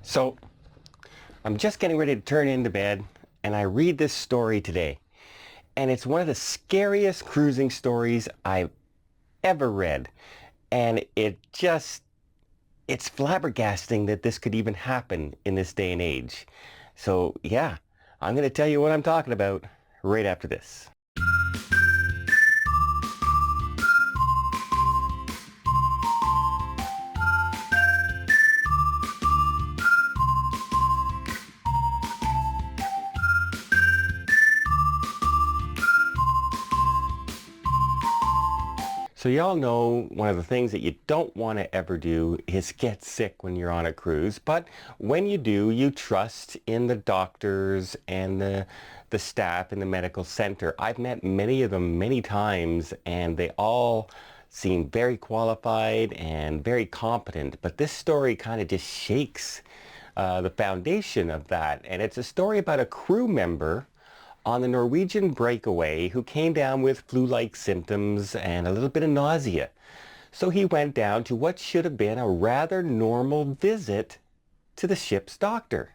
So I'm just getting ready to turn into bed and I read this story today. And it's one of the scariest cruising stories I've ever read. And it's flabbergasting that this could even happen in this day and age. So yeah, I'm going to tell you what I'm talking about right after this. So y'all know one of the things that you don't want to ever do is get sick when you're on a cruise. But when you do, you trust in the doctors and the staff in the medical center. I've met many of them many times and they all seem very qualified and very competent. But this story kind of just shakes the foundation of that. And it's a story about a crew member on the Norwegian breakaway who came down with flu-like symptoms and a little bit of nausea. So he went down to what should have been a rather normal visit to the ship's doctor.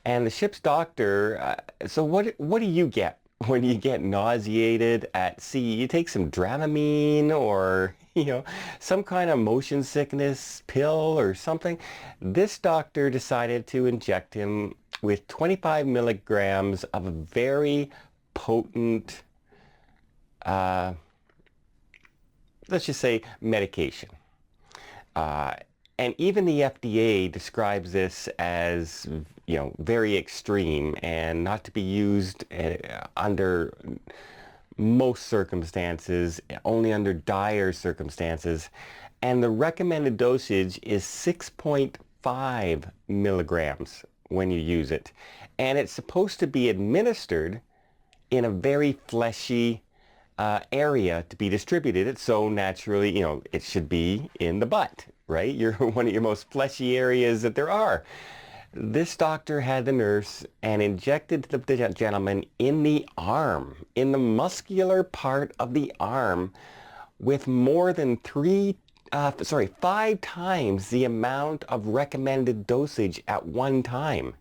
And the ship's doctor, so what do you get when you get nauseated at sea? You take some Dramamine or, some kind of motion sickness pill or something. This doctor decided to inject him with 25 milligrams of a very potent, let's just say, medication. And even the FDA describes this as, very extreme and not to be used under most circumstances, only under dire circumstances. And the recommended dosage is 6.5 milligrams when you use it. And it's supposed to be administered in a very fleshy area to be distributed. So naturally, it should be in the butt, right? You're one of your most fleshy areas that there are. This doctor had the nurse and injected the gentleman in the arm, in the muscular part of the arm, with more than 5 times the amount of recommended dosage at one time.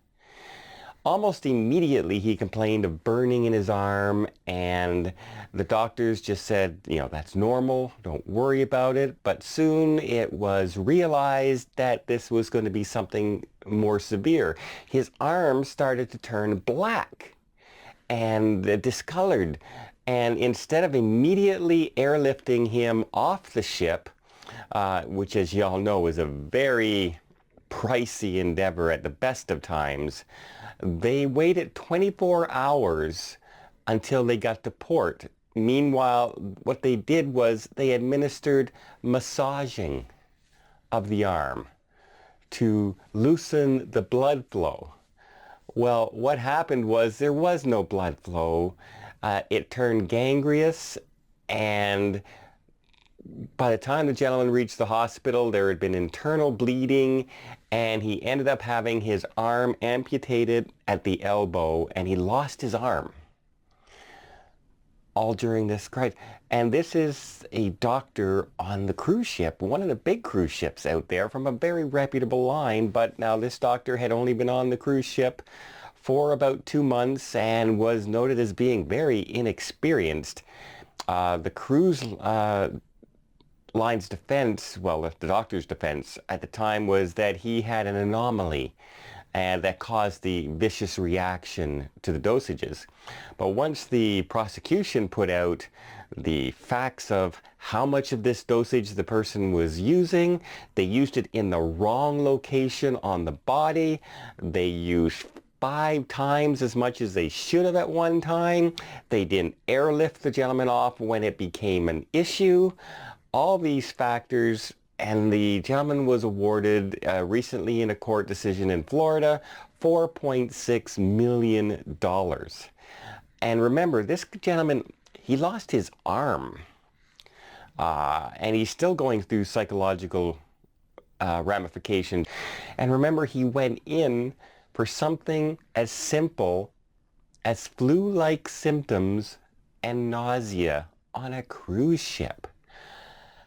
Almost immediately he complained of burning in his arm, and the doctors just said, that's normal, don't worry about it. But soon it was realized that this was going to be something more severe. His arm started to turn black and discolored. And instead of immediately airlifting him off the ship, which, as y'all know, is a very pricey endeavor at the best of times, they waited 24 hours until they got to port. Meanwhile, what they did was they administered massaging of the arm to loosen the blood flow. Well, what happened was there was no blood flow. It turned gangrenous, and by the time the gentleman reached the hospital, there had been internal bleeding, and he ended up having his arm amputated at the elbow, and he lost his arm. All during this crisis. And this is a doctor on the cruise ship, one of the big cruise ships out there from a very reputable line. But now this doctor had only been on the cruise ship for about 2 months and was noted as being very inexperienced. The cruise line's defense, well, the doctor's defense at the time was that he had an anomaly and that caused the vicious reaction to the dosages. But once the prosecution put out the facts of how much of this dosage the person was using, they used it in the wrong location on the body. They used 5 times as much as they should have at one time. They didn't airlift the gentleman off when it became an issue. All these factors, and the gentleman was awarded recently in a court decision in Florida $4.6 million. And remember, this gentleman, he lost his arm, and he's still going through psychological ramifications. And remember, he went in for something as simple as flu-like symptoms and nausea on a cruise ship.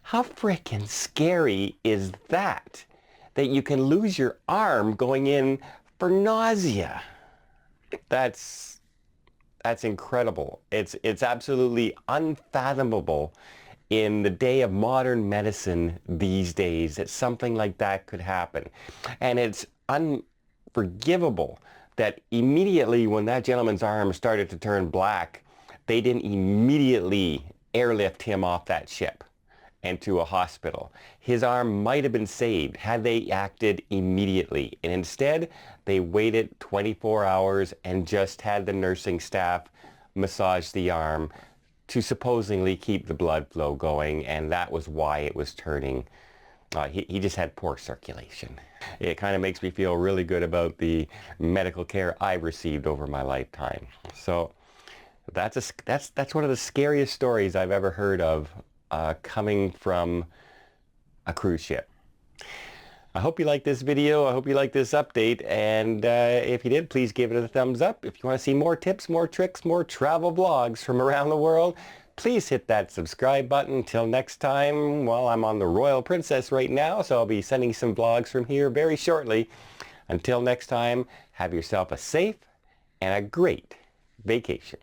How frickin' scary is that that you can lose your arm going in for nausea. That's incredible. It's absolutely unfathomable in the day of modern medicine these days that something like that could happen. And it's unforgivable that immediately when that gentleman's arm started to turn black, they didn't immediately airlift him off that ship and to a hospital. His arm might have been saved had they acted immediately. And instead, they waited 24 hours and just had the nursing staff massage the arm to supposedly keep the blood flow going, and that was why it was turning. He just had poor circulation. It kind of makes me feel really good about the medical care I received over my lifetime. So that's one of the scariest stories I've ever heard of coming from a cruise ship. I hope you liked this video. I hope you liked this update. And if you did, please give it a thumbs up. If you want to see more tips, more tricks, more travel vlogs from around the world, please hit that subscribe button. Until next time, well, I'm on the Royal Princess right now, so I'll be sending some vlogs from here very shortly. Until next time, have yourself a safe and a great vacation.